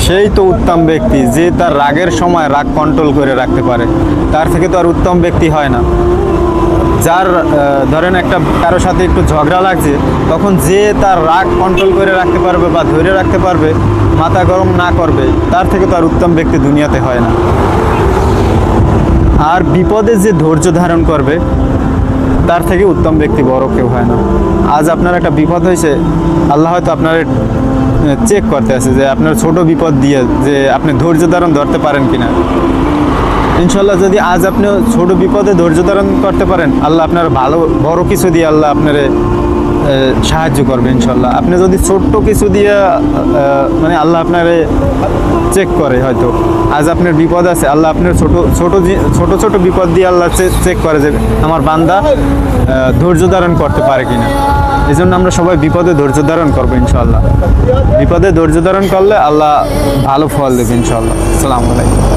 সেই তো উত্তম ব্যক্তি যে তার রাগের সময় রাগ কন্ট্রোল করে রাখতে পারে, তার থেকে তো আর উত্তম ব্যক্তি হয় না। যার ধরেন একটা কারোর সাথে একটু ঝগড়া লাগছে, তখন যে তার রাগ কন্ট্রোল করে রাখতে পারবে বা ধরে রাখতে পারবে, মাথা গরম না করবে, তার থেকে তো আর উত্তম ব্যক্তি দুনিয়াতে হয় না। আর বিপদে যে ধৈর্য ধারণ করবে, তার থেকে উত্তম ব্যক্তি বড় কেউ হয় না। আজ আপনার একটা বিপদ হয়েছে, আল্লাহ হয়তো আপনার চেক করতে আছে যে আপনার ছোট বিপদ দিয়ে যে আপনি ধৈর্য ধারণ ধরতে পারেন কিনা। ইনশাল্লাহ যদি আজ আপনি ছোট বিপদে ধৈর্য ধারণ করতে পারেন, আল্লাহ আপনার ভালো বড় কিছু দিয়ে আল্লাহ আপনার সাহায্য করবে ইনশাল্লাহ। আপনি যদি ছোট্ট কিছু দিয়ে মানে আল্লাহ আপনারে চেক করে, হয়তো আজ আপনার বিপদ আছে, আল্লাহ আপনার ছোট ছোট বিপদ দিয়ে আল্লাহ চেক করে যে আমার বান্দা ধৈর্য ধারণ করতে পারে কিনা। এই জন্য আমরা সবাই বিপদে ধৈর্য ধারণ করবো ইনশাল্লাহ। বিপদে ধৈর্য ধারণ করলে আল্লাহ ভালো ফল দেবে ইনশাল্লাহ। আসসালামু আলাইকুম।